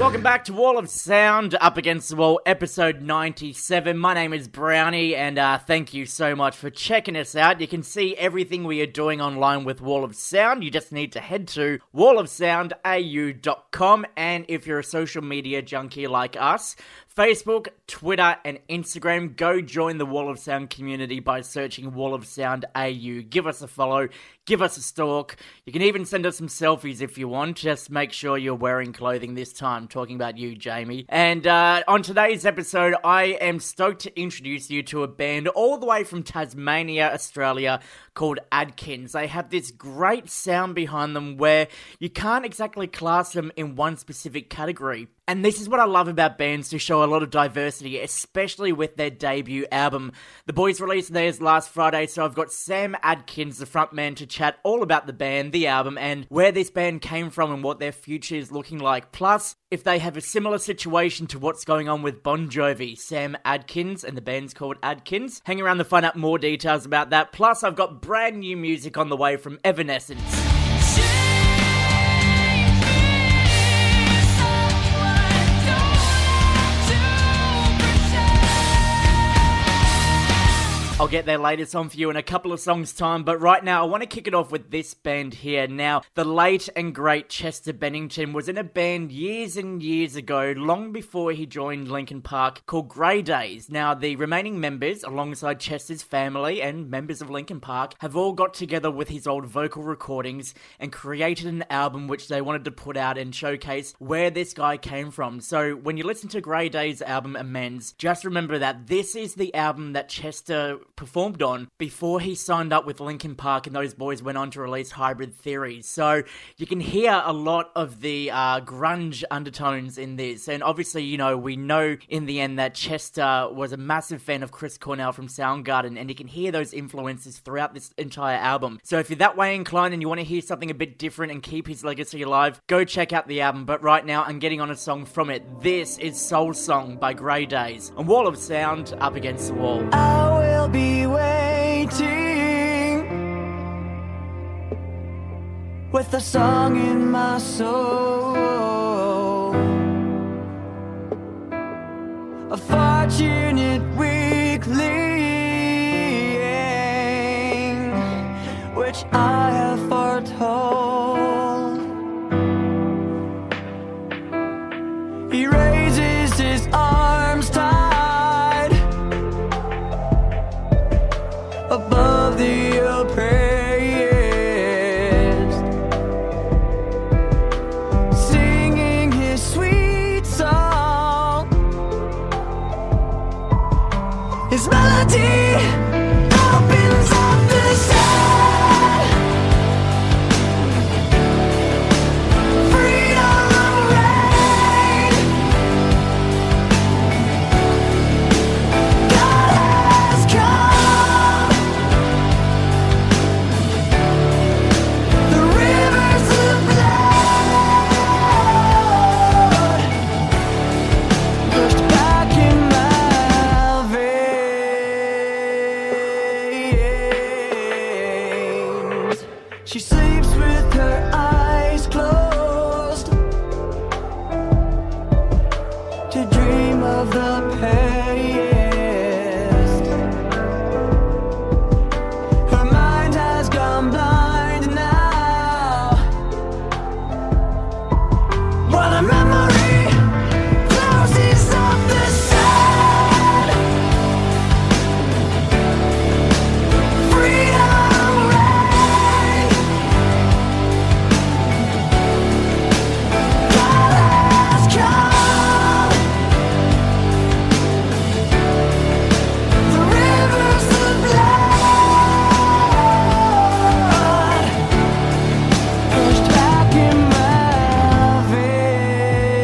Welcome back to Wall of Sound, Up Against the Wall, episode 97. My name is Browny, and thank you so much for checking us out. You can see everything we are doing online with Wall of Sound. You just need to head to wallofsoundau.com, and if you're a social media junkie like us, Facebook, Twitter, and Instagram, go join the Wall of Sound community by searching Wall of Sound AU. Give us a follow, give us a stalk. You can even send us some selfies if you want. Just make sure you're wearing clothing this time. Talking about you, Jamie. And on today's episode, I am stoked to introduce you to a band all the way from Tasmania, Australia, called Adkins. They have this great sound behind them where you can't exactly class them in one specific category. And this is what I love about bands who show a lot of diversity, especially with their debut album. The boys released theirs last Friday, so I've got Sam Adkins, the frontman, to chat all about the band, the album, and where this band came from and what their future is looking like. Plus, if they have a similar situation to what's going on with Bon Jovi, Sam Adkins, and the band's called Adkins. Hang around to find out more details about that. Plus, I've got brand new music on the way from Evanescence. I'll get their latest on for you in a couple of songs' time, but right now I want to kick it off with this band here. Now, the late and great Chester Bennington was in a band years and years ago, long before he joined Linkin Park, called Grey Daze. Now, the remaining members, alongside Chester's family and members of Linkin Park, have all got together with his old vocal recordings and created an album which they wanted to put out and showcase where this guy came from. So, when you listen to Grey Daze's album Amends, just remember that this is the album that Chester performed on before he signed up with Linkin Park and those boys went on to release Hybrid Theory. So you can hear a lot of the grunge undertones in this. And obviously, you know, we know in the end that Chester was a massive fan of Chris Cornell from Soundgarden, and you can hear those influences throughout this entire album. So if you're that way inclined and you want to hear something a bit different and keep his legacy alive, go check out the album. But right now, I'm getting on a song from it. This is Soul Song by Grey Daze on Wall of Sound, Up Against the Wall. I will be waiting with a song in my soul, a fortunate weakling which I have foretold. He raises his arms tight above the oppressed, singing his sweet song. His melody opens up the sun. Freedom reign. God has come. The rivers of blood pushed back in my veins. She sleeps with her eyes closed to dream of the past. Her mind has gone blind now, while a memory closes up the sun. Freedom reign. God has come. The rivers of blood pushed back in my veins.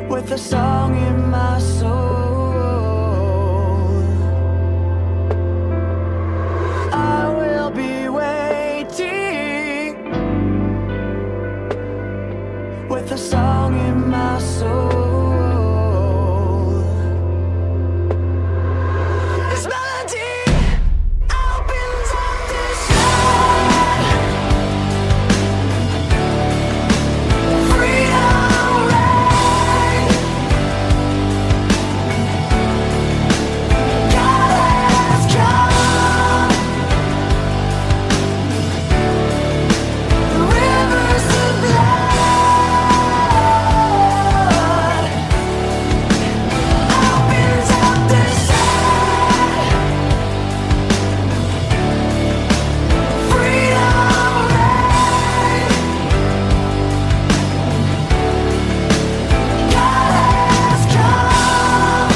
with a song in my soul. I will be waiting with a song in my soul. This melody opens up the sky. Freedom reign. God has come. The rivers of blood opens up the sky. Freedom reign. God has come.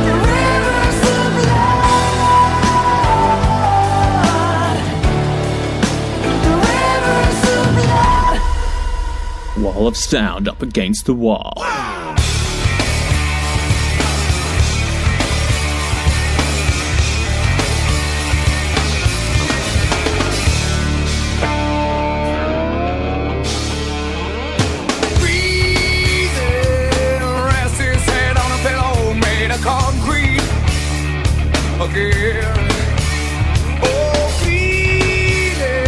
The rivers of blood. The rivers of blood. Wall of sound up against the wall. Breathing, rest his head on a pillow made of concrete again. Oh, feeling,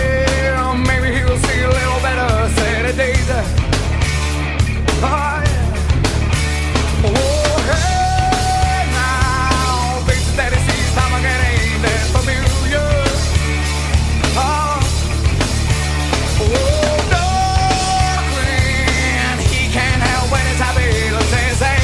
maybe he'll see a little better Saturdays. Oh, yeah. Oh, hey, now, faces that he sees time again ain't that familiar. Oh, darling, he can't help when it's happy to say, hey.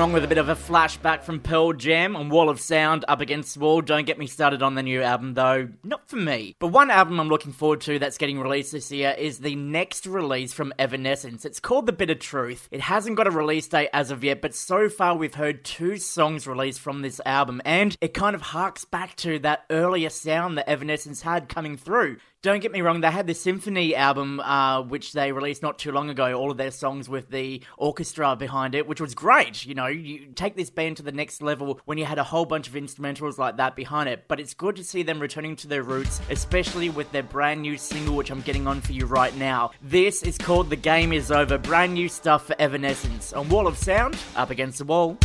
along with a bit of a flashback from Pearl Jam on Wall of Sound, Up Against the Wall. Don't get me started on the new album though, not for me. But one album I'm looking forward to that's getting released this year is the next release from Evanescence. It's called The Bitter Truth. It hasn't got a release date as of yet, but so far we've heard 2 songs released from this album, and it kind of harks back to that earlier sound that Evanescence had coming through. Don't get me wrong, they had the Symphony album, which they released not too long ago, all of their songs with the orchestra behind it, which was great. You know, you take this band to the next level when you had a whole bunch of instrumentals like that behind it, but it's good to see them returning to their roots, especially with their brand new single, which I'm getting on for you right now. This is called The Game Is Over, brand new stuff for Evanescence. On Wall of Sound, Up Against the Wall.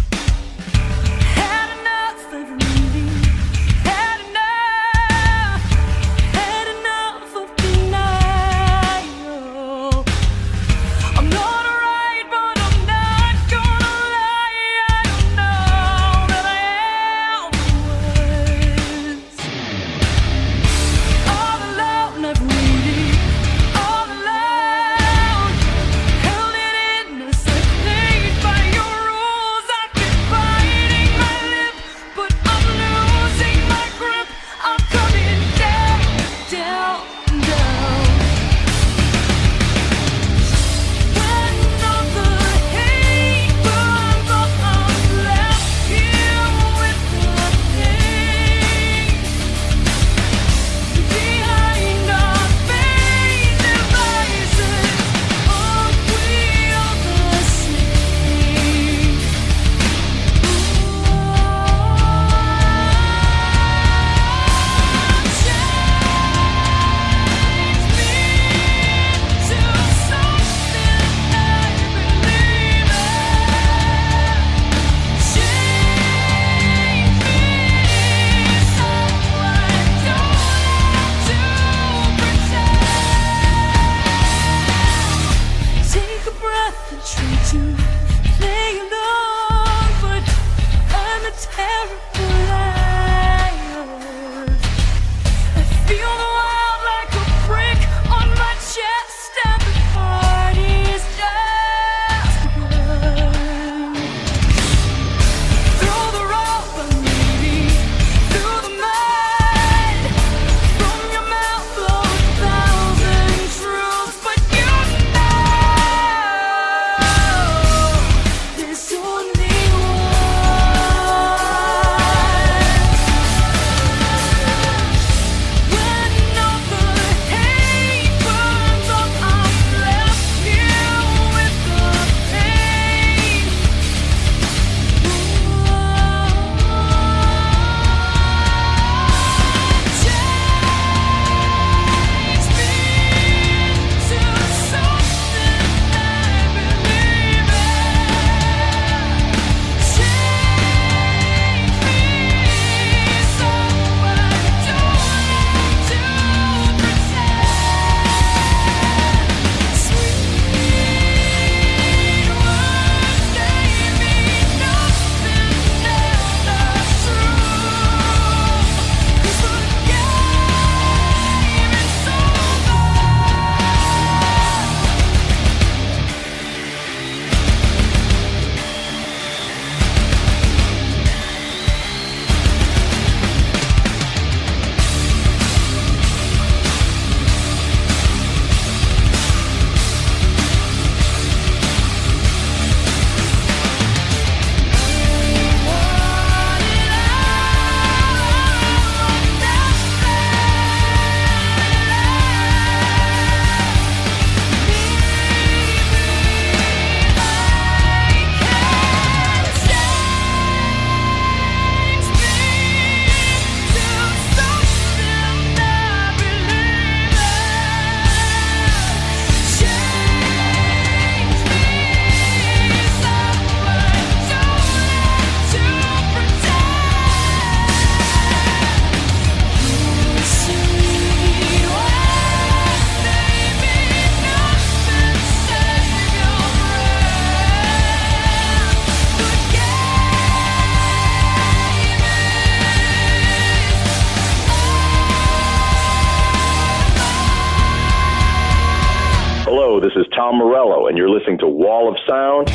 Hello, this is Tom Morello, and you're listening to Wall of Sound.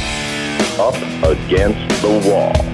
Up Against the Wall.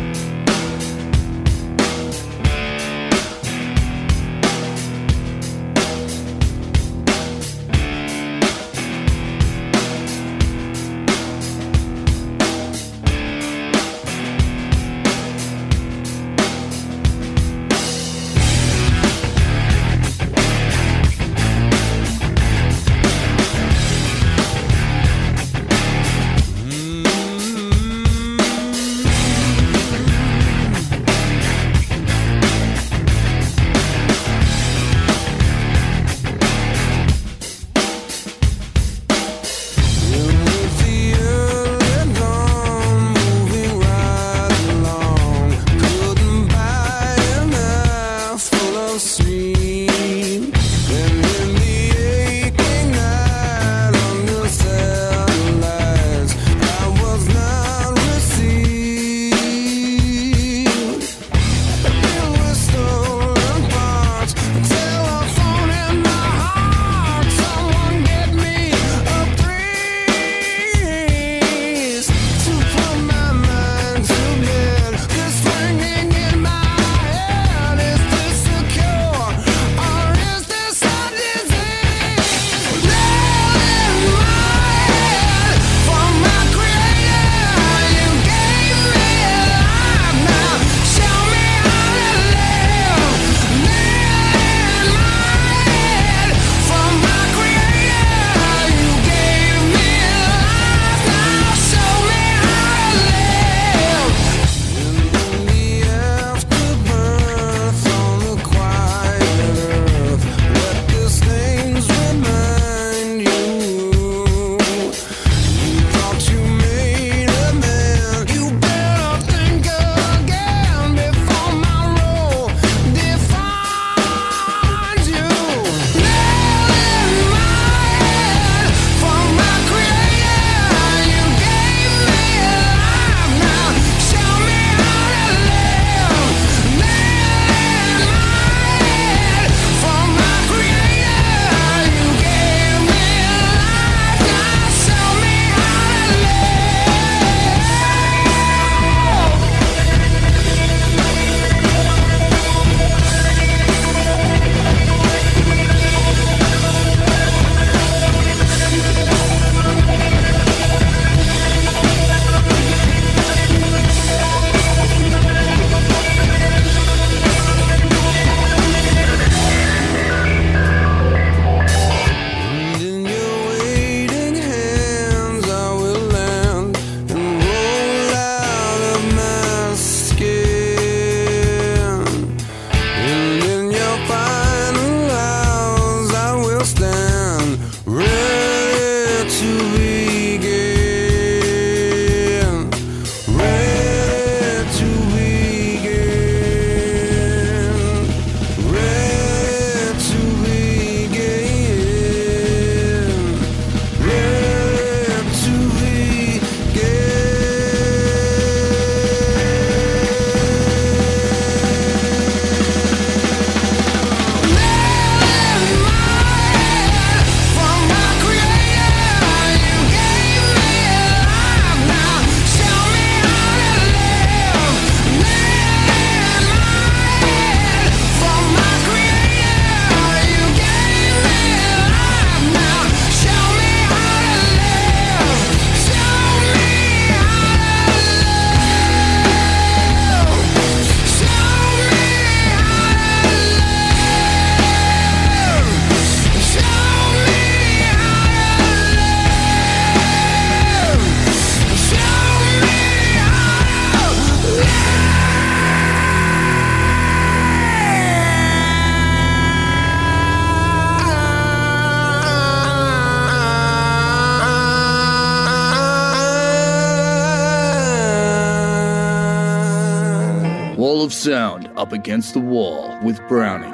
Wall of Sound Up Against the Wall with Browny.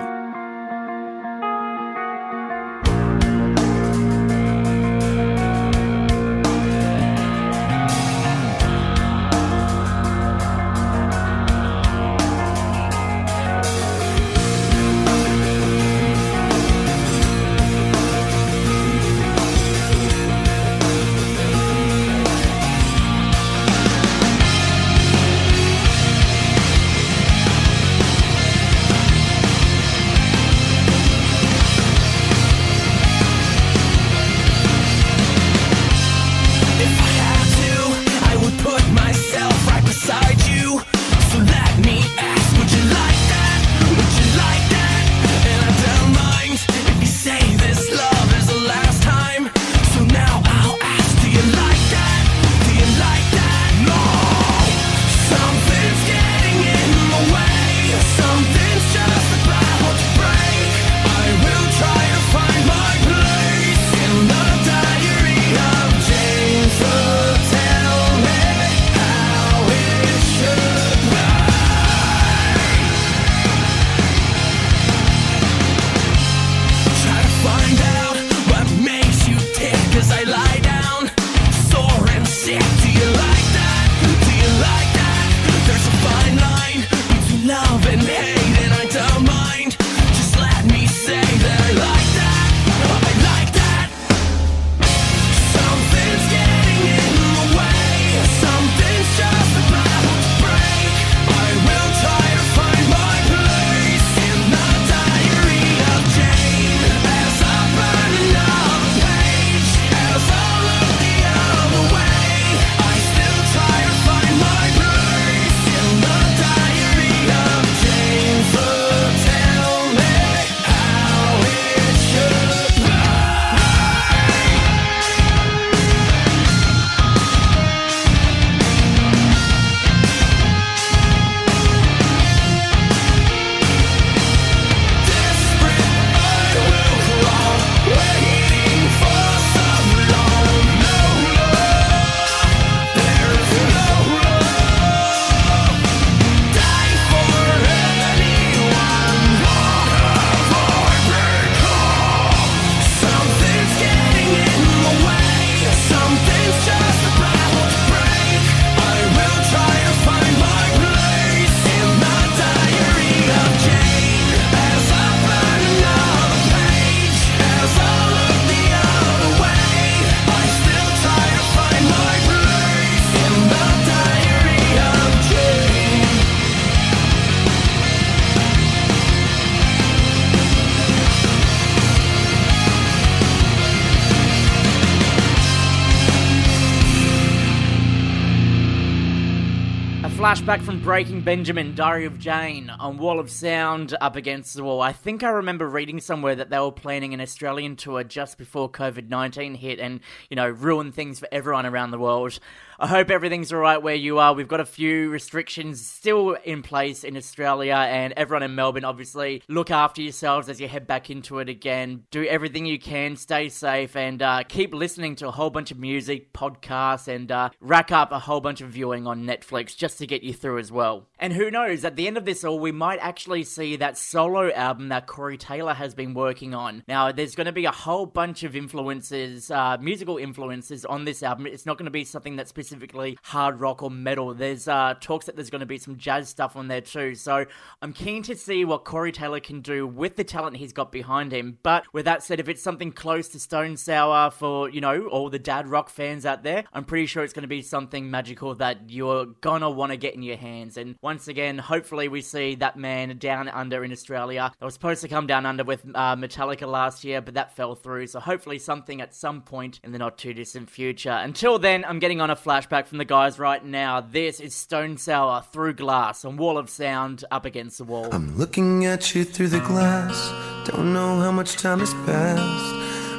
flashback from Breaking Benjamin, Diary of Jane, on Wall of Sound, Up Against the Wall. I think I remember reading somewhere that they were planning an Australian tour just before COVID-19 hit and, ruined things for everyone around the world. I hope everything's alright where you are. We've got a few restrictions still in place in Australia, and everyone in Melbourne, obviously, look after yourselves as you head back into it again. Do everything you can, stay safe, and keep listening to a whole bunch of music, podcasts, and rack up a whole bunch of viewing on Netflix just to get you through as well. And who knows, at the end of this all, we might actually see that solo album that Corey Taylor has been working on. Now, there's going to be a whole bunch of influences, musical influences on this album. It's not going to be something that's specifically hard rock or metal. There's talks that there's going to be some jazz stuff on there too. So I'm keen to see what Corey Taylor can do with the talent he's got behind him. But with that said, if it's something close to Stone Sour for, all the dad rock fans out there, I'm pretty sure it's going to be something magical that you're gonna want to get in your hands. And once again, hopefully we see that man down under in Australia. They were supposed to come down under with Metallica last year, but that fell through. So hopefully something at some point in the not too distant future. Until then, I'm getting on a flashback from the guys right now. This is Stone Sour, Through Glass, on Wall of Sound, Up Against the Wall. I'm looking at you through the glass. Don't know how much time has passed.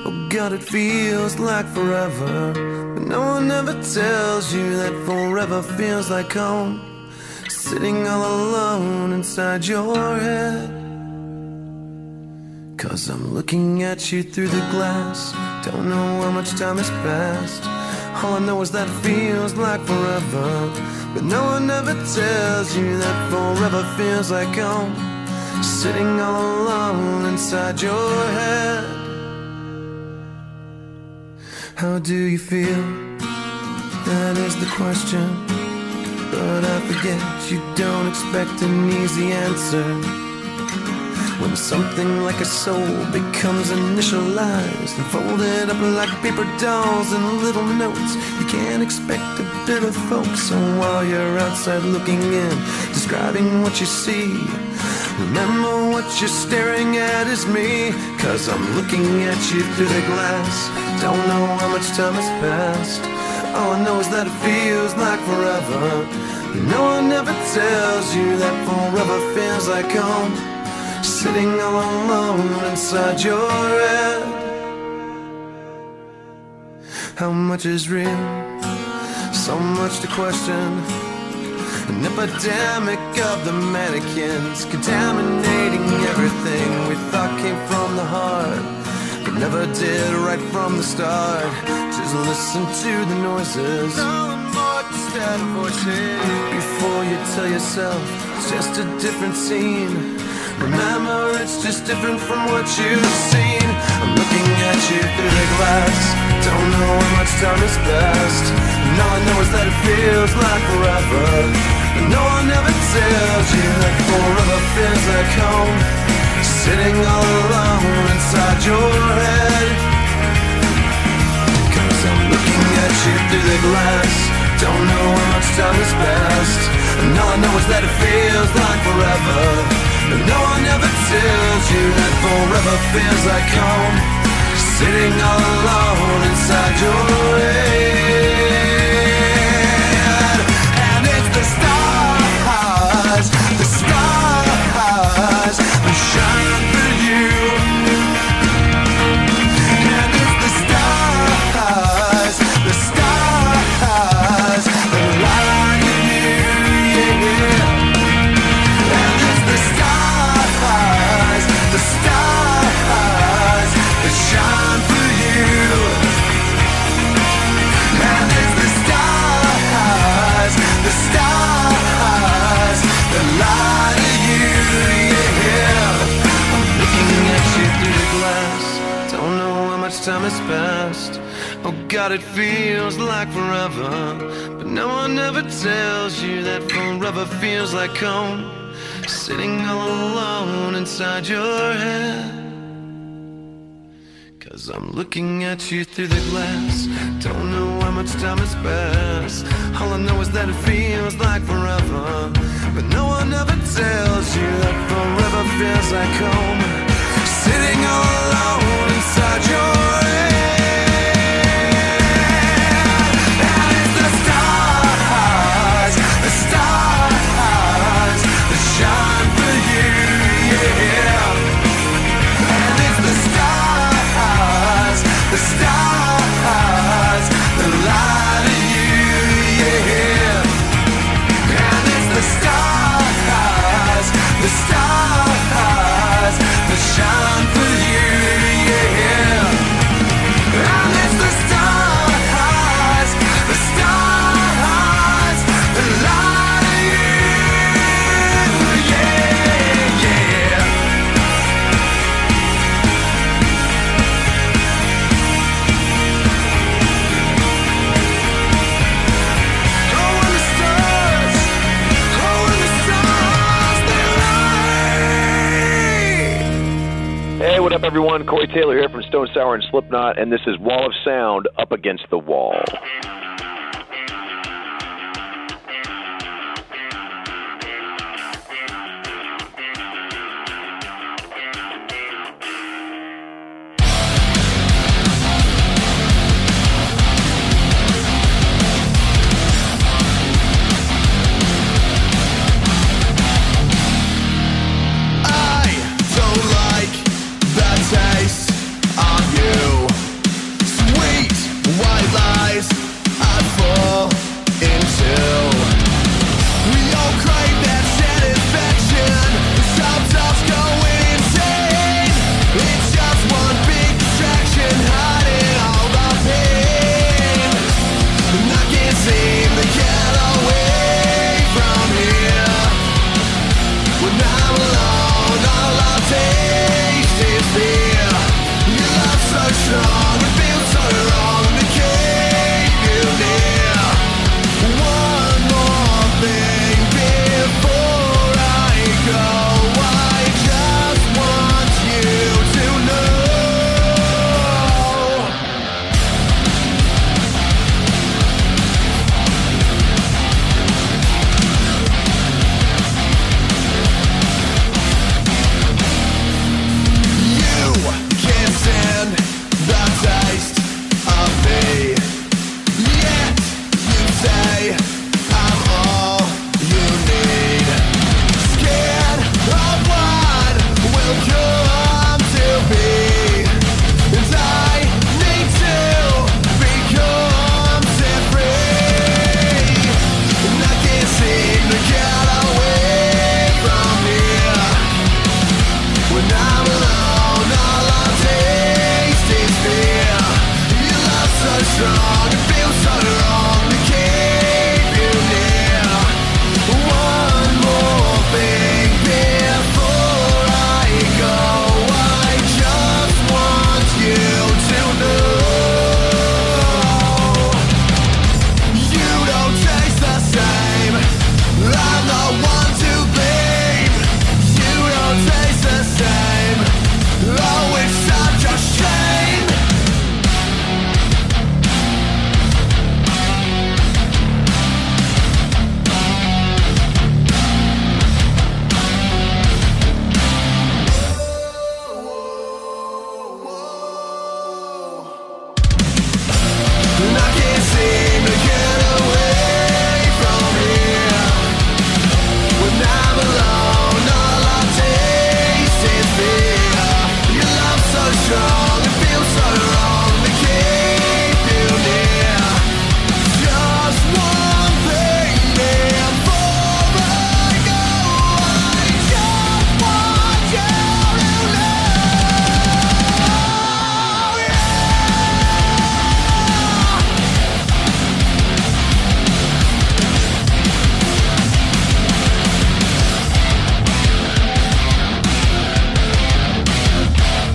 Oh God, it feels like forever, but no one ever tells you that forever feels like home. Sitting all alone inside your head. 'Cause I'm looking at you through the glass. Don't know how much time has passed. All I know is that it feels like forever, but no one ever tells you that forever feels like home. Sitting all alone inside your head. How do you feel? That is the question. But I forget you don't expect an easy answer. When something like a soul becomes initialized and folded up like paper dolls and little notes, you can't expect a bit of folks. So while you're outside looking in, describing what you see, remember what you're staring at is me. 'Cause I'm looking at you through the glass. Don't know how much time has passed. All I know is that it feels like forever. No one ever tells you that forever feels like home. Sitting all alone inside your head. How much is real? So much to question. An epidemic of the mannequins, contaminating everything we thought came from the heart, but never did right from the start. Just listen to the noises, before you tell yourself it's just a different scene. Remember, it's just different from what you've seen. I'm looking at you through the glass. Don't know how much time has passed. And all I know is that it feels like forever. And no one ever tells you that forever feels like home. Sitting all alone inside your head. 'Cause I'm looking at you through the glass. Don't know how much time has passed. And all I know is that it feels like forever. But no one ever tells you that forever feels like home. Sitting all alone inside your head. And it's the stars that shine for you. And it's the stars that light you, yeah. And it's the stars that shine for you. And it's the stars that light you, yeah. I'm looking at you through the glass. Don't know how much time has passed. Oh God, it feels like forever. But no one ever tells you that forever feels like home. Sitting all alone inside your head. 'Cause I'm looking at you through the glass. Don't know how much time has passed. All I know is that it feels like forever. But no one ever tells you that forever feels like home. Sitting all alone inside your head. And it's the stars what up, everyone? Corey Taylor here from Stone Sour and Slipknot, and this is Wall of Sound Up Against the Wall.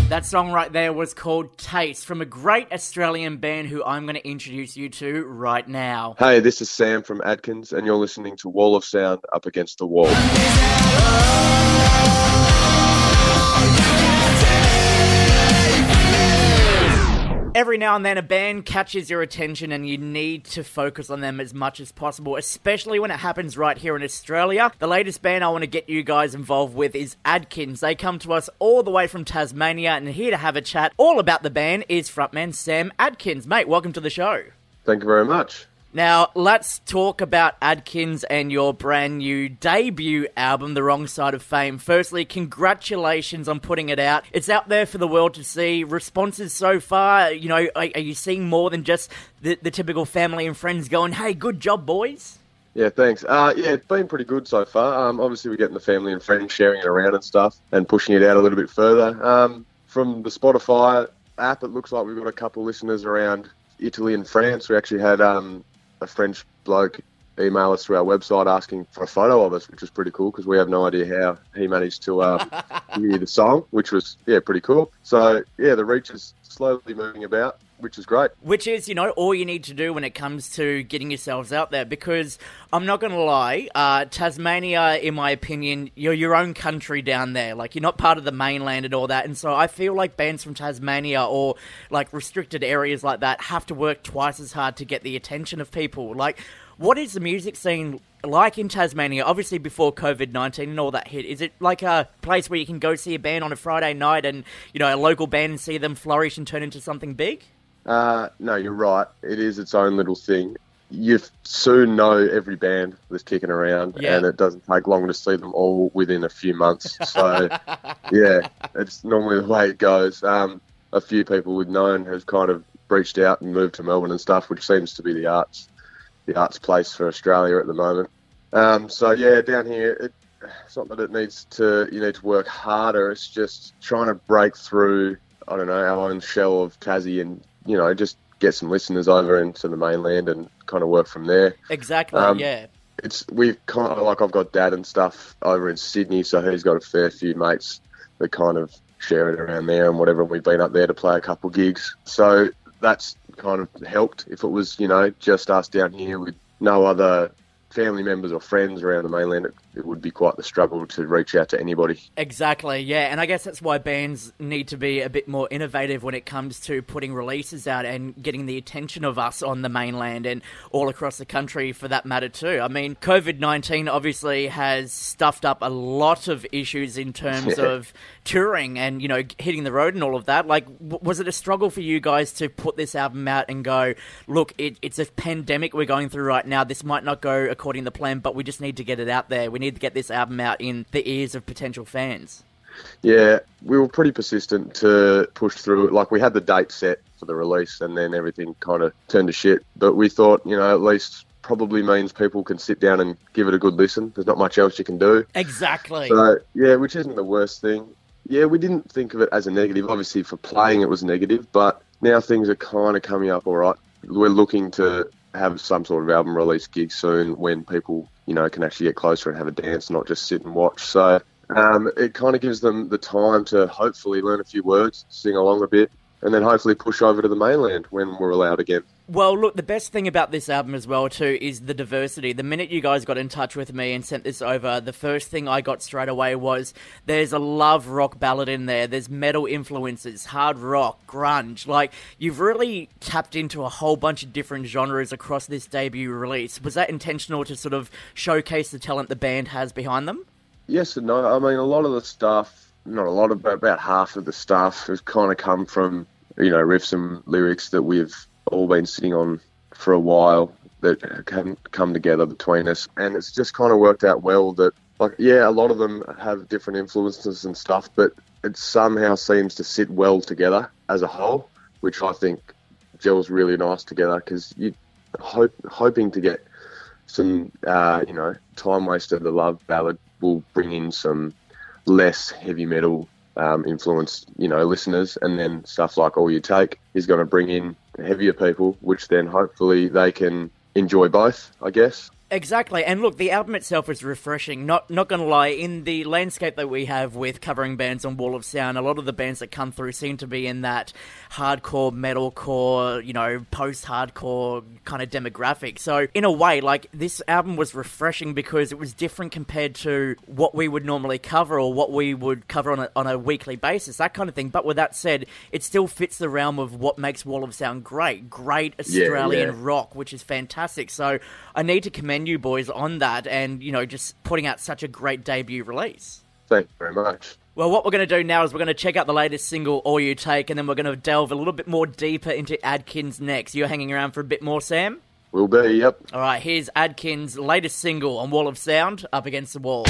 That song right there was called Taste from a great Australian band who I'm going to introduce you to right now. Hey, this is Sam from Adkins, and you're listening to Wall of Sound Up Against the Wall. Every now and then a band catches your attention and you need to focus on them as much as possible, especially when it happens right here in Australia. The latest band I want to get you guys involved with is Adkins. They come to us all the way from Tasmania, and here to have a chat all about the band is frontman Sam Adkins. Mate, welcome to the show. Thank you very much. Now, let's talk about Adkins and your brand new debut album, The Wrong Side of Fame. Firstly, congratulations on putting it out. It's out there for the world to see. Responses so far, you know, are you seeing more than just the typical family and friends going, hey, good job, boys? Yeah, thanks. It's been pretty good so far. Obviously, we're getting the family and friends sharing it around and stuff and pushing it out a little bit further. From the Spotify app, it looks like we've got a couple listeners around Italy and France. We actually had a French bloke email us through our website asking for a photo of us, which was pretty cool because we have no idea how he managed to hear the song, which was, pretty cool. So, the reach is slowly moving about, which is great. Which is, all you need to do when it comes to getting yourselves out there, because I'm not going to lie, Tasmania, in my opinion, you're your own country down there. Like, you're not part of the mainland and all that, and so I feel like bands from Tasmania or, like, restricted areas like that have to work twice as hard to get the attention of people. Like, what is the music scene like in Tasmania, obviously before COVID-19 and all that hit? Is it like a place where you can go see a band on a Friday night and, a local band and see them flourish and turn into something big? No, you're right. It is its own little thing. You soon know every band that's kicking around, and it doesn't take long to see them all within a few months. So, it's normally the way it goes. A few people we've known have kind of reached out and moved to Melbourne and stuff, which seems to be the arts place for Australia at the moment. Down here, it's not that it needs to, you need to work harder. It's just trying to break through, I don't know, our own shell of Tassie and, just get some listeners over into the mainland and kind of work from there. Exactly, We've kind of, like, I've got dad and stuff over in Sydney, so he's got a fair few mates that kind of share it around there and whatever. We've been up there to play a couple gigs. So that's kind of helped. If it was, just us down here with no other family members or friends around the mainland, it would be quite the struggle to reach out to anybody. Exactly, yeah. And I guess that's why bands need to be a bit more innovative when it comes to putting releases out and getting the attention of us on the mainland and all across the country for that matter too. I mean, COVID-19 obviously has stuffed up a lot of issues in terms of touring and, hitting the road and all of that. Like, was it a struggle for you guys to put this album out and go, look, it's a pandemic we're going through right now. This might not go according to plan, but we just need to get it out there. We need to get this album out in the ears of potential fans. Yeah, we were pretty persistent to push through it. Like, we had the date set for the release and then everything kind of turned to shit. But we thought, at least probably means people can sit down and give it a good listen. There's not much else you can do. Exactly. So, which isn't the worst thing. Yeah, we didn't think of it as a negative. Obviously, for playing it was negative, but now things are kind of coming up all right. We're looking to have some sort of album release gig soon when people, can actually get closer and have a dance, not just sit and watch. So it kind of gives them the time to hopefully learn a few words, sing along a bit, and then hopefully push over to the mainland when we're allowed again. Well, look, the best thing about this album as well, too, is the diversity. The minute you guys got in touch with me and sent this over, the first thing I got straight away was there's a love rock ballad in there. There's metal influences, hard rock, grunge. Like, you've really tapped into a whole bunch of different genres across this debut release. Was that intentional to sort of showcase the talent the band has behind them? Yes and no. I mean, a lot of the stuff, not a lot of, but about half of the stuff has kind of come from, riffs and lyrics that we've all been sitting on for a while that can come together between us. And it's just kind of worked out well that, a lot of them have different influences and stuff, but it somehow seems to sit well together as a whole, which I think gels really nice together because you're hoping to get some, Time Waster, the love ballad, will bring in some less heavy metal influenced, listeners, and then stuff like All You Take is going to bring in heavier people, which then hopefully they can enjoy both, I guess. Exactly, and look, the album itself is refreshing, not gonna lie. In the landscape that we have with covering bands on Wall of Sound, a lot of the bands that come through seem to be in that hardcore, metalcore, post-hardcore kind of demographic. So, in a way, this album was refreshing because it was different compared to what we would normally cover or what we would cover on a weekly basis, that kind of thing. But with that said, it still fits the realm of what makes Wall of Sound great Australian rock, which is fantastic. So, I need to commend you boys on that and, just putting out such a great debut release. Thank you very much. Well, what we're going to do now is we're going to check out the latest single, All You Take, and then we're going to delve a little bit more deeper into Adkins next. You're hanging around for a bit more, Sam? Will be, yep. All right, here's Adkins' latest single on Wall of Sound, Up Against the Wall.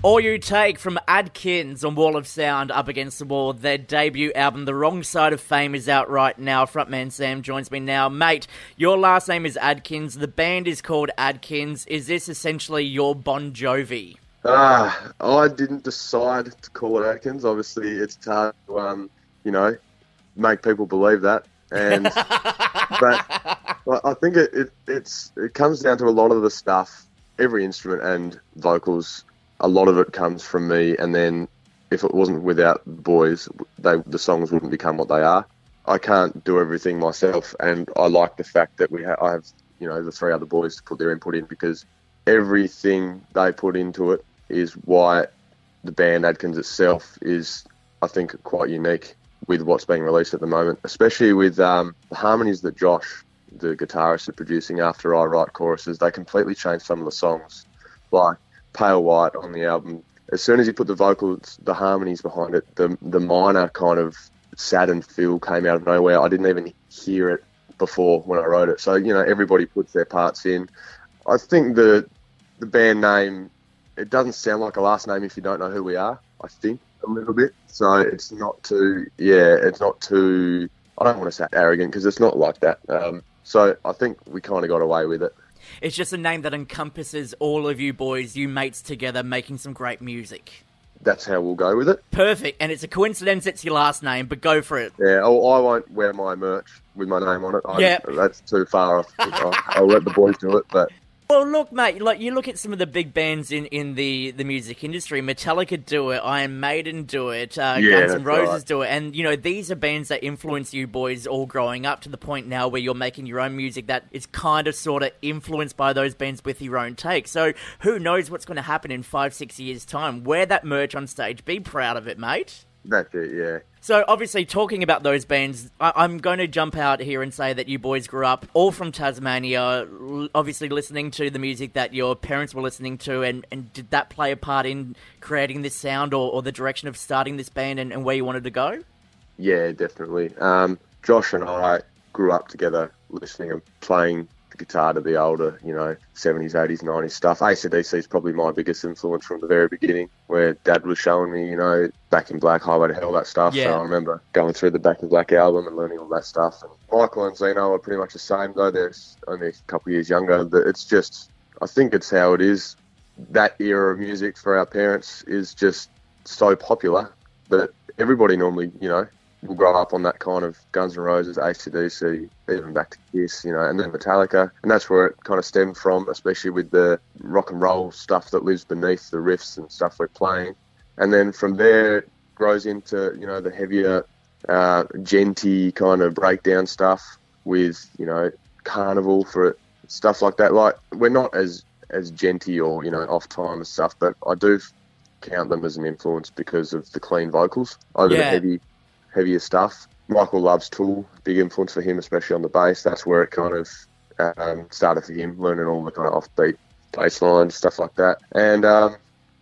All You Take from Adkins on Wall of Sound, Up Against the Wall. Their debut album, The Wrong Side of Fame, is out right now. Frontman Sam joins me now. Mate, your last name is Adkins. The band is called Adkins. Is this essentially your Bon Jovi? I didn't decide to call it Adkins. Obviously, it's hard to, make people believe that. And but I think it comes down to a lot of the stuff, every instrument and vocals. A lot of it comes from me, and then if it wasn't without the boys, the songs wouldn't become what they are. I can't do everything myself, and I like the fact that I have the three other boys to put their input in, because everything they put into it is why the band Adkins itself is, I think, quite unique with what's being released at the moment, especially with the harmonies that Josh, the guitarist, is producing after I write choruses. They completely change some of the songs, like Pale White on the album. As soon as you put the vocals, the harmonies behind it, the minor kind of saddened feel came out of nowhere. I didn't even hear it before when I wrote it. So, everybody puts their parts in. I think the band name, it doesn't sound like a last name if you don't know who we are, I think, a little bit. So it's not too, I don't want to say arrogant, because it's not like that. So I think we kind of got away with it. It's just a name that encompasses all of you boys, you mates together, making some great music. That's how we'll go with it. Perfect, and it's a coincidence it's your last name, but go for it. Yeah, I won't wear my merch with my name on it. That's too far off. I'll let the boys do it, but... Well, look, mate, like you look at some of the big bands in the music industry. Metallica do it, Iron Maiden do it, Guns N' Roses do it, and, these are bands that influence you boys all growing up to the point now where you're making your own music that is kind of sort of influenced by those bands with your own take. So who knows what's going to happen in 5-6 years' time? Wear that merch on stage. Be proud of it, mate. That's it, yeah. So, obviously, talking about those bands, I'm going to jump out here and say that you boys grew up all from Tasmania, obviously listening to the music that your parents were listening to, and did that play a part in creating this sound or the direction of starting this band and where you wanted to go? Yeah, definitely. Josh and I grew up together listening and playing the guitar to the older, 70s, 80s, 90s stuff. AC/DC is probably my biggest influence from the very beginning, where Dad was showing me, Back in Black, Highway to Hell, that stuff. Yeah. So I remember going through the Back in Black album and learning all that stuff. And Michael and Zeno are pretty much the same, though they're only a couple of years younger. It's just, I think it's how it is. That era of music for our parents is just so popular that everybody normally, will grow up on that kind of Guns N' Roses, AC/DC, even back to Kiss, and then Metallica. And that's where it kind of stemmed from, especially with the rock and roll stuff that lives beneath the riffs and stuff we're playing. And then from there, it grows into, the heavier, genty kind of breakdown stuff with, Carnival for it, stuff like that. Like, we're not as genty or, off time and stuff, but I do count them as an influence because of the clean vocals over the heavier stuff. Michael loves Tool, big influence for him, especially on the bass. That's where it kind of started for him, learning all the kind of offbeat bass lines, stuff like that. And,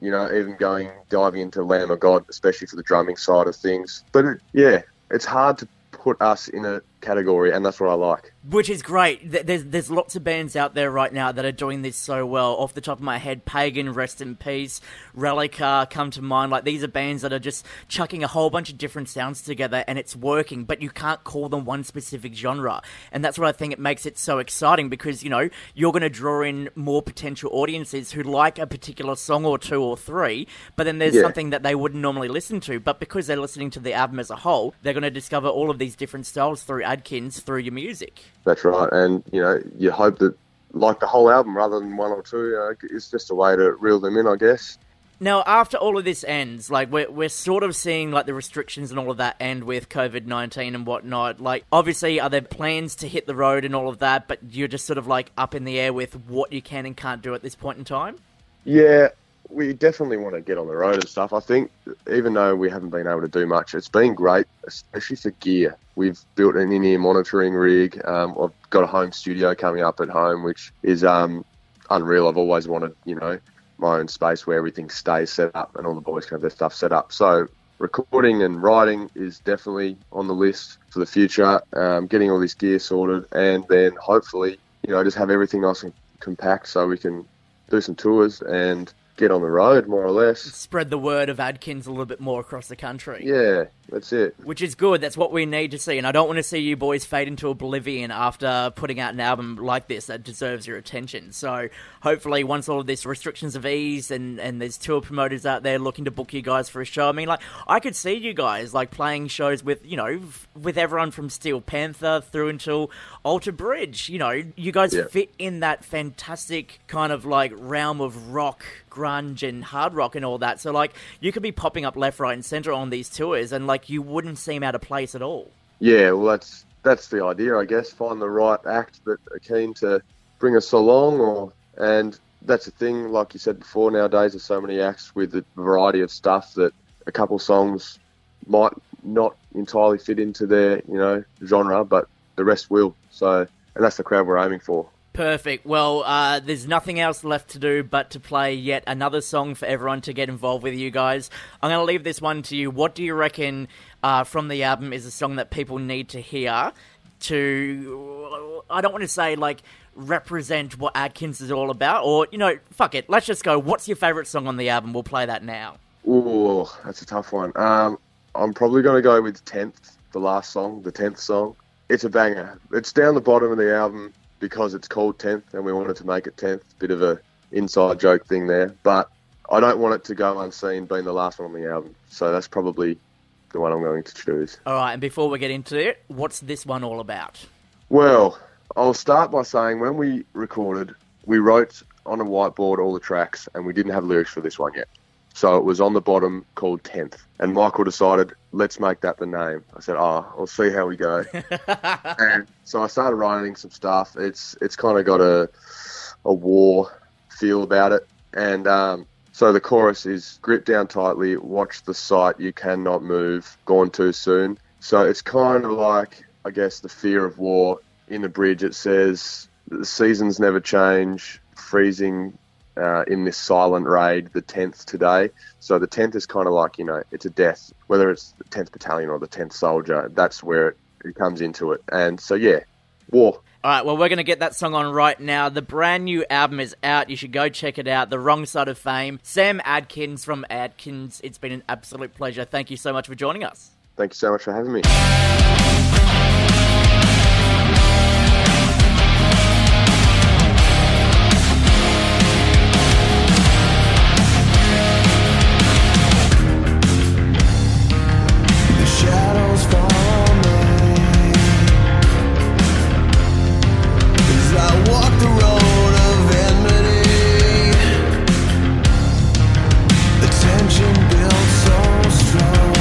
even diving into Lamb of God, especially for the drumming side of things. But, it's hard to put us in a category, and that's what I like. Which is great. There's lots of bands out there right now that are doing this so well. Off the top of my head, Pagan, rest in peace, Relica come to mind. Like, these are bands that are just chucking a whole bunch of different sounds together and it's working, but you can't call them one specific genre. And that's what I think it makes it so exciting, because, you're going to draw in more potential audiences who like a particular song or two or three, but then there's something that they wouldn't normally listen to. But because they're listening to the album as a whole, they're going to discover all of these different styles through Adkins, through your music. That's right, and you hope that, like the whole album, rather than one or two, it's just a way to reel them in, I guess. Now, after all of this ends, like, we're sort of seeing, like, the restrictions and all of that end with COVID-19 and whatnot. Like, obviously, are there plans to hit the road and all of that, but you're just sort of, like, up in the air with what you can and can't do at this point in time? Yeah, we definitely want to get on the road and stuff. I think, even though we haven't been able to do much, it's been great, especially for gear. We've built an in-ear monitoring rig. I've got a home studio coming up at home, which is unreal. I've always wanted, my own space where everything stays set up and all the boys can have their stuff set up. So recording and writing is definitely on the list for the future, getting all this gear sorted, and then hopefully, just have everything nice and compact so we can do some tours and get on the road, more or less. Spread the word of Adkins a little bit more across the country. Yeah, that's it. Which is good. That's what we need to see. And I don't want to see you boys fade into oblivion after putting out an album like this that deserves your attention. So hopefully once all of this restrictions have eased and there's tour promoters out there looking to book you guys for a show, I mean, like, I could see you guys, like, playing shows with, you know, with everyone from Steel Panther through until Alter Bridge. You know, you guys fit in that fantastic kind of, like, realm of rock, grunge and hard rock and all that. So, like, you could be popping up left, right and centre on these tours and, like, you wouldn't seem out of place at all. Yeah, well, that's the idea, I guess. Find the right act that are keen to bring us along, and that's the thing, like you said before, nowadays there's so many acts with a variety of stuff that a couple songs might not entirely fit into their, you know, genre, but the rest will. So, and that's the crowd we're aiming for. Perfect. Well, there's nothing else left to do but to play yet another song for everyone to get involved with you guys. I'm going to leave this one to you. What do you reckon from the album is a song that people need to hear to, I don't want to say, like, represent what Adkins is all about? Or, you know, fuck it. Let's just go. What's your favourite song on the album? We'll play that now. Ooh, that's a tough one. I'm probably going to go with 10th, the last song, the 10th song. It's a banger. It's down the bottom of the album because it's called 10th and we wanted to make it 10th. Bit of a inside joke thing there. But I don't want it to go unseen being the last one on the album. So that's probably the one I'm going to choose. All right, and before we get into it, what's this one all about? Well, I'll start by saying when we recorded, we wrote on a whiteboard all the tracks and we didn't have lyrics for this one yet. So it was on the bottom called 10th. And Michael decided, let's make that the name. I said, I'll see how we go. And so I started writing some stuff. It's kind of got a war feel about it. And so the chorus is, grip down tightly, watch the sight, you cannot move, gone too soon. So it's kind of like, I guess, the fear of war. In the bridge it says, the seasons never change, freezing in this silent raid, the 10th today. So the 10th is kind of like, you know, it's a death, whether it's the 10th Battalion or the 10th Soldier, that's where it comes into it. And so, yeah, war. All right, well, we're going to get that song on right now. The brand new album is out. You should go check it out. The Wrong Side of Fame. Sam Adkins from Adkins. It's been an absolute pleasure. Thank you so much for joining us. Thank you so much for having me. Tension built so strong.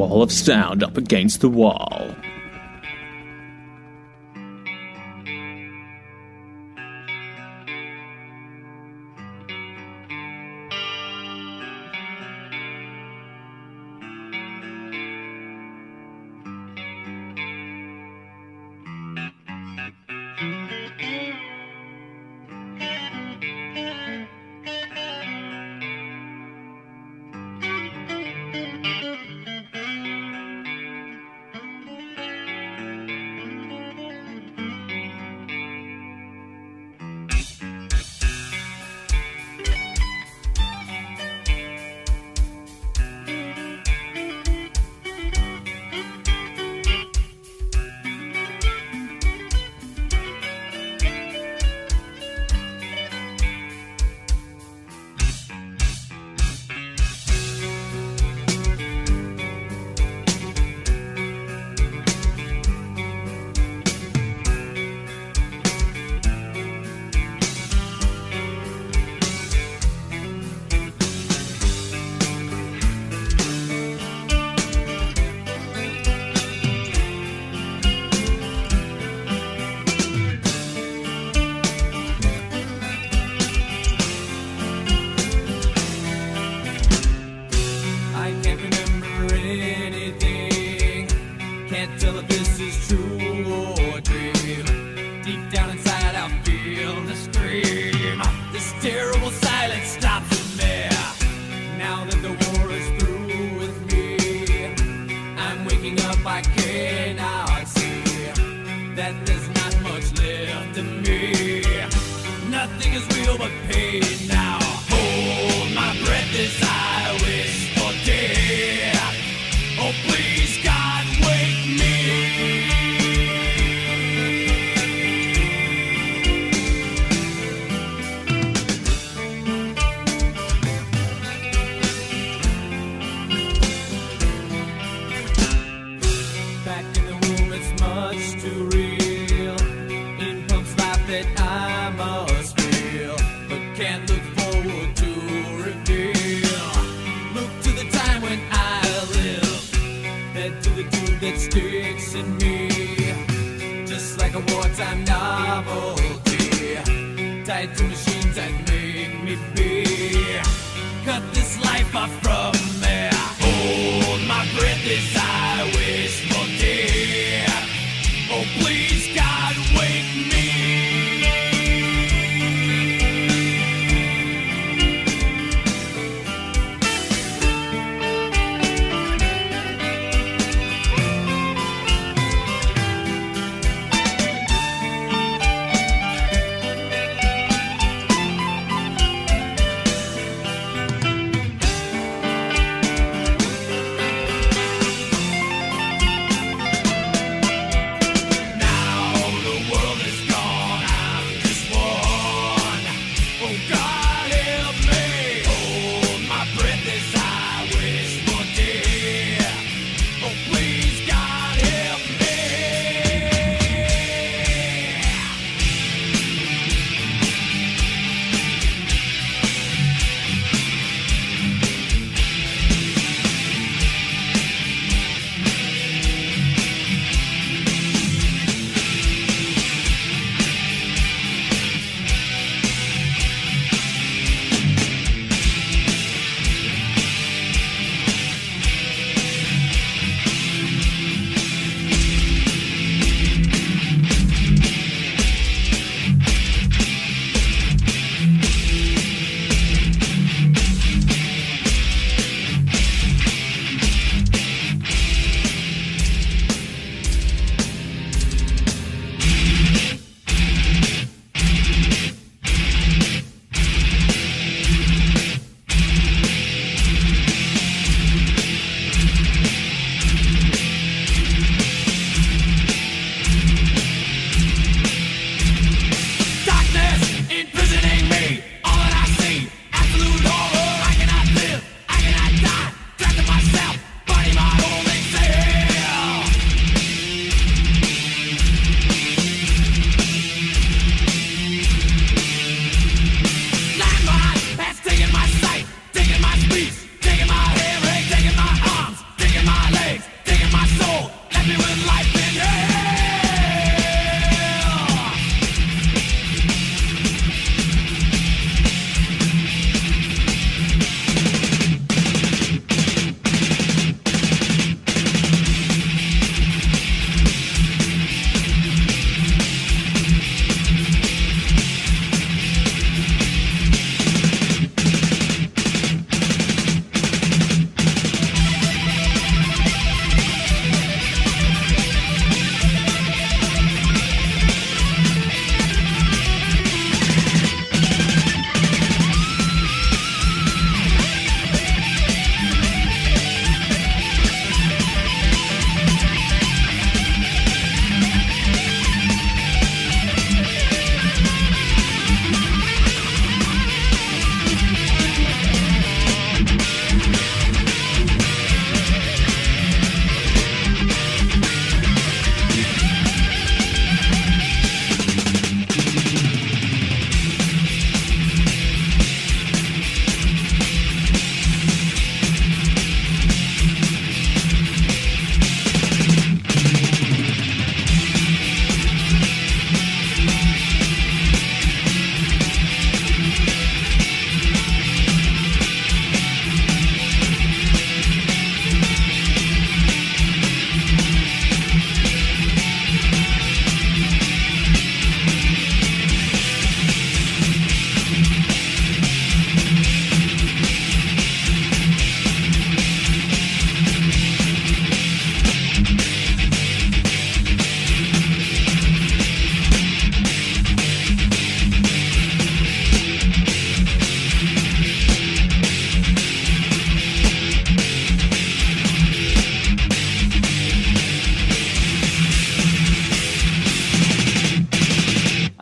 wall of sound up against the wall.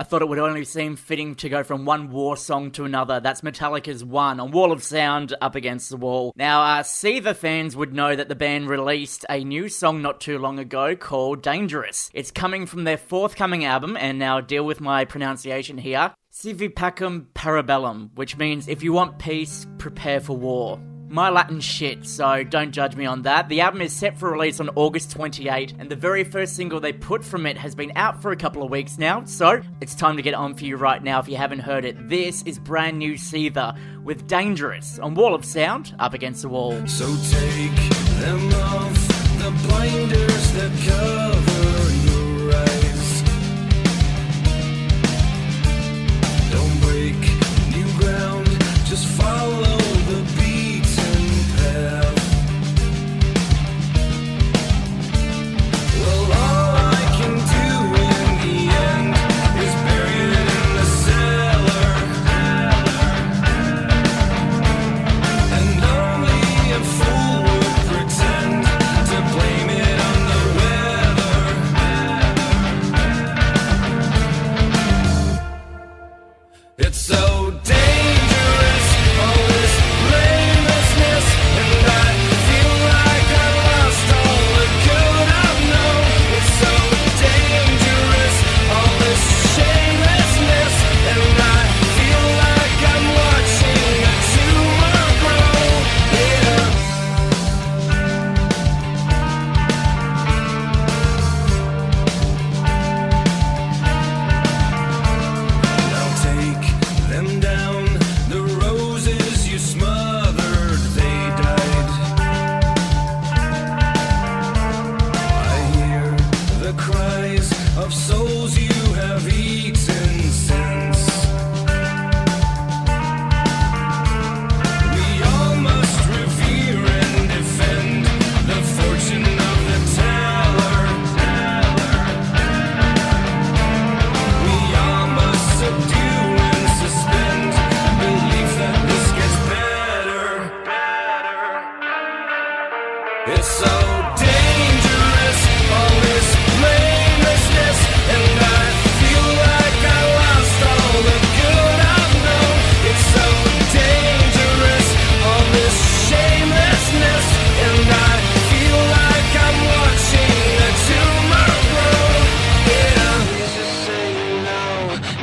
thought it would only seem fitting to go from one war song to another. That's Metallica's One on Wall of Sound, Up Against the Wall. Now, Seether fans would know that the band released a new song not too long ago called Dangerous. It's coming from their forthcoming album, and now deal with my pronunciation here, Si Vis Pacem Bellum, which means if you want peace, prepare for war. My Latin shit, so don't judge me on that. The album is set for release on August 28, and the very first single they put from it has been out for a couple of weeks now, so it's time to get on for you right now if you haven't heard it. This is brand new Seether with Dangerous on Wall of Sound, Up Against the Wall. So take them off, the blinders that cover your eyes. Don't break new ground, just follow the beaten path. Well, all I can do in the end is bury it in the cellar, and only a fool would pretend to blame it on the weather. It's so dangerous, all this blamelessness, and I feel like I lost all the good I know. It's so dangerous, all this shamelessness, and I feel like I'm watching a tumor grow. Yeah. Now take them down, the roses you smothered, they died. I hear the cries of souls you have eaten since. We all must revere and defend the fortune of the teller. We all must subdue and suspend belief that this gets better. It's so dangerous, all this blamelessness, and I feel like I lost all the good I've known. It's so dangerous, all this shamelessness, and I feel like I'm watching a tumor grow. Yeah. Please just say you know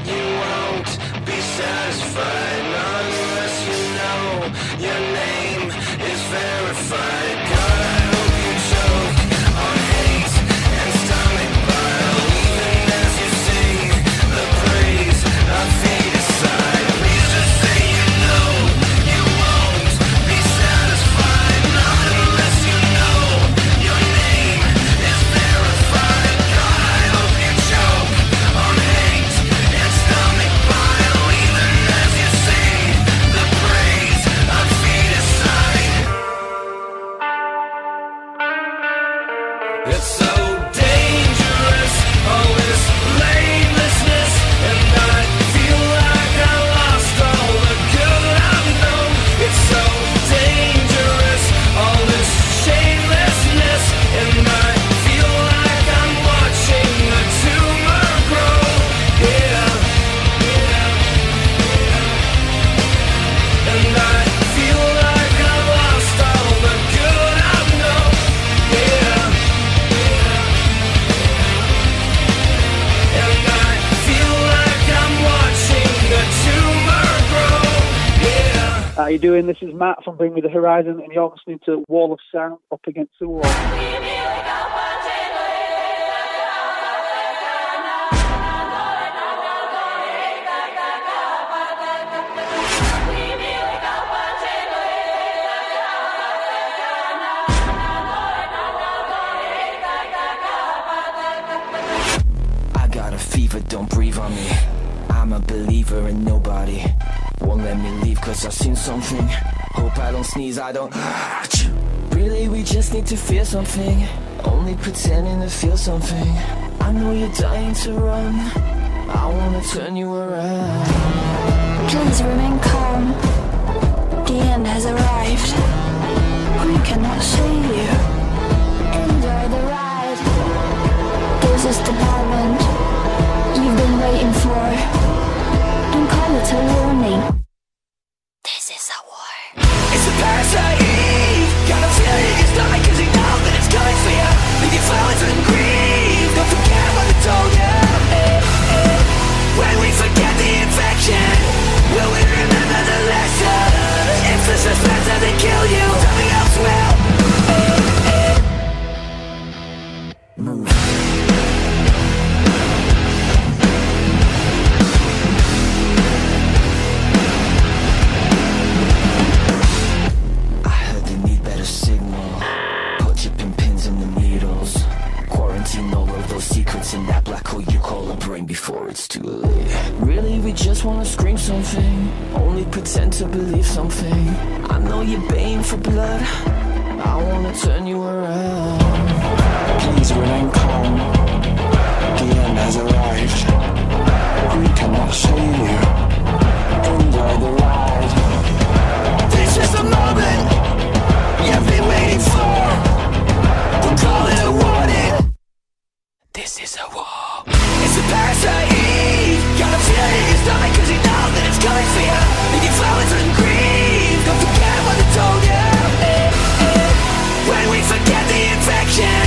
you won't be satisfied unless you know your name is verified. God, I hope you choke on hate and stomach bile, even as you sing the praise of feticide. Please just say you know you won't be satisfied, not unless you know your name is verified. God, I hope you choke on hate and stomach bile, even as you sing the praise of feticide. It's so dangerous, all this blamelessness, and I feel like I lost all the good I've known. It's so dangerous, all this shamelessness, and I feel like I'm watching a tumor grow. Yeah. And I feel like I lost all the good I've known. Yeah. And I feel like I'm watching a tumor grow. Yeah. How you doing? This is Matt from Bring Me the Horizon, and you're listening to Wall of Sound, Up Against the Wall. I got a fever, don't breathe on me. I'm a believer in nobody won't let me leave, cause I've seen something. Hope I don't sneeze, I don't. Really, we just need to feel something. Only pretending to feel something. I know you're dying to run. I wanna turn you around. Please remain calm. The end has arrived. We cannot save you. Enjoy the ride. This is the moment you've been waiting for. wanna scream something, only pretend to believe something. I know you're baying for blood, I wanna turn you around. Please remain calm, the end has arrived. We cannot save you, enjoy the ride. This is the moment you've been waiting for. We'll call it a warning. This is a war. It's a parasite. Gotta feel it in your stomach cause you know that it's coming for you. And you flowers and grieve. Don't forget what they told you. When we forget the infection,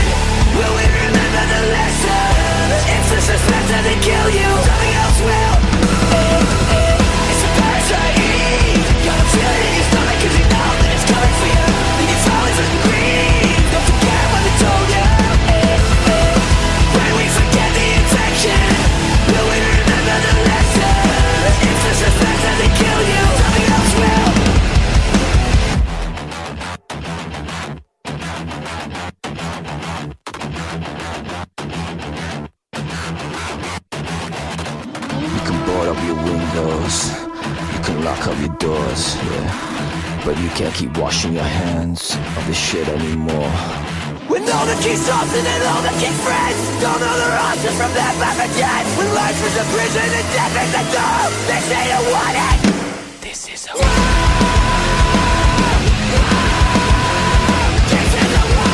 will we remember the lesson? If the suspense doesn't kill you, something else will. It's a parasite. Gotta feel it in your stomach cause you know that it's coming for you. And you flowers and grieve. Don't forget what they told you. When we forget the infection, will we remember the lesson? If the suspense doesn't kill you, something else will. You can board up your windows, you can lock up your doors, yeah. But you can't keep washing your hands of this shit anymore. When all the kings off and then all the king's friends don't know their options from their packages. When life is a prison and death is a door, they say you want it. This is a war. This is a war.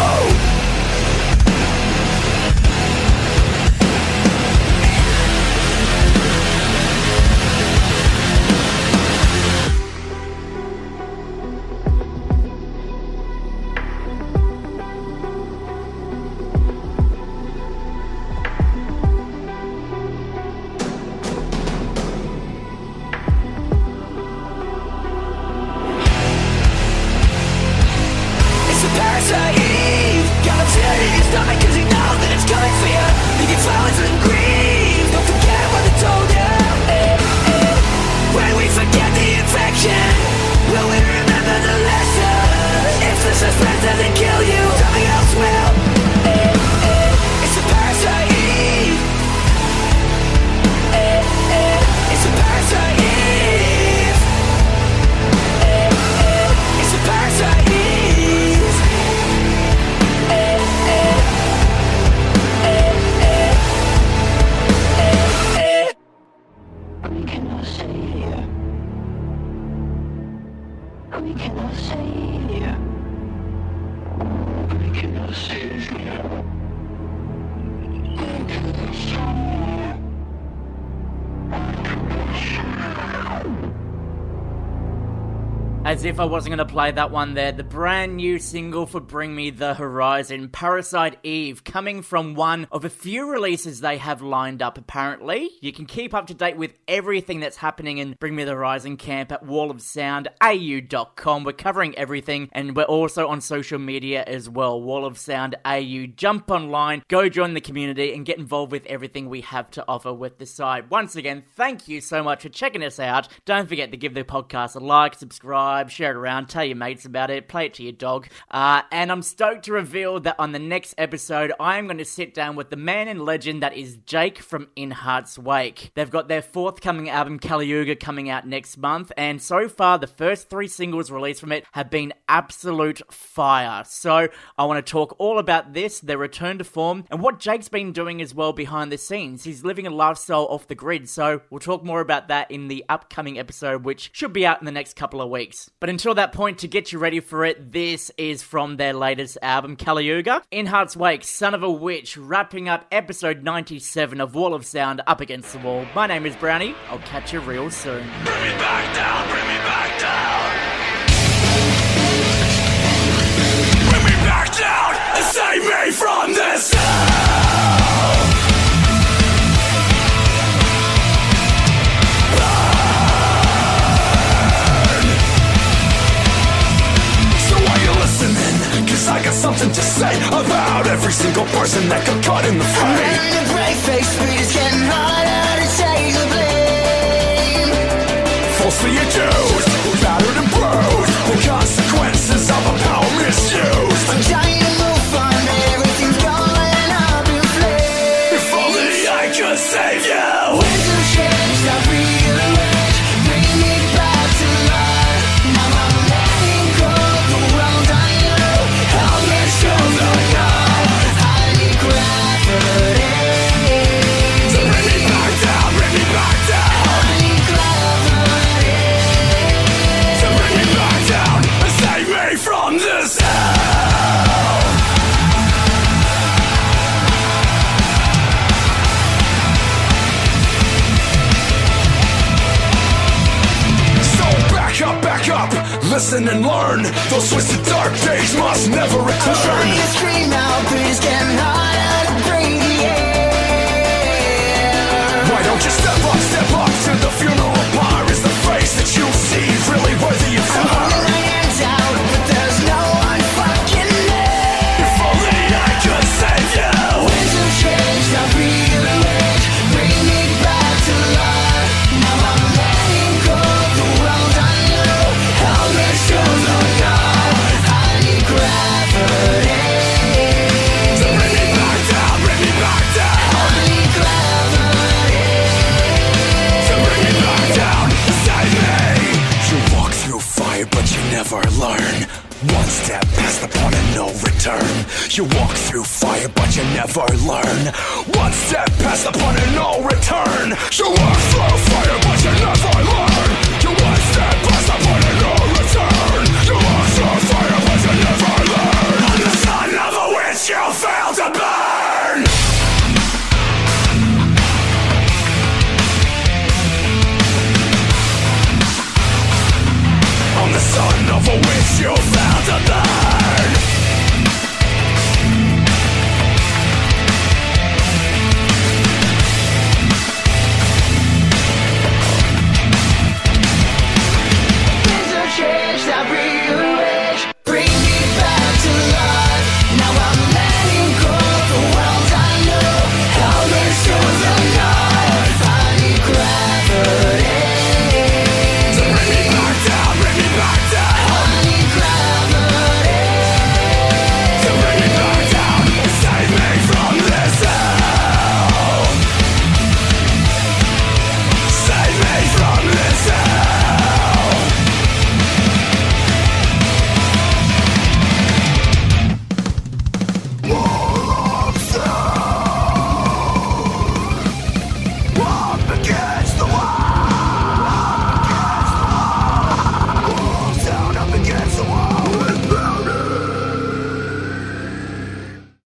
Oh. As if I wasn't going to play that one there, the brand new single for Bring Me the Horizon, Parasite Eve, coming from one of a few releases they have lined up apparently. You can keep up to date with everything that's happening in Bring Me the Horizon camp at wallofsoundau.com. We're covering everything, and we're also on social media as well, Wall of Sound AU. Jump online, go join the community, and get involved with everything we have to offer with the site. Once again, thank you so much for checking us out. Don't forget to give the podcast a like, subscribe, share it around, tell your mates about it, play it to your dog. And I'm stoked to reveal that on the next episode, I'm going to sit down with the man and legend that is Jake from In Heart's Wake. They've got their forthcoming album, Caliuga, coming out next month, and so far, the first 3 singles released from it have been absolute fire. So, I want to talk all about this, their return to form, and what Jake's been doing as well behind the scenes. He's living a lifestyle off the grid, so we'll talk more about that in the upcoming episode, which should be out in the next couple of weeks. But until that point, to get you ready for it, this is from their latest album, Caliuga. In Heart's Wake, Son of a Witch, wrapping up episode 97 of Wall of Sound Up Against the Wall. My name is Browny. I'll catch you real soon. Bring me back down, bring me back down. Bring me back down and save me from this hell. I got something to say about every single person that got caught in the fray. And the brave face beat is getting harder to take the blame. Falsely accused, battered and bruised, the consequences of a power misuse. I'm trying to move on, everything's going up in flames. Before listen and learn. Those twisted dark days must never return. You scream out, but it's getting harder to breathe the air. Why don't you step up to the funeral pyre? Is the face that you see really worthy of I'm fire? holding my hands out, but there's no one fucking there. If only I could save you. Winds of change, now rearrange, bring me back to life. Now I'm letting go of the world I knew. Held me to the knife. I need gravity. So bring me back down, bring me back down. I need gravity. So bring me back down, save me. You walk through fire, but you never learn. One step past the point of no return. You walk through fire, but you never learn. One step past the point of no return. You walk through fire, but you never learn.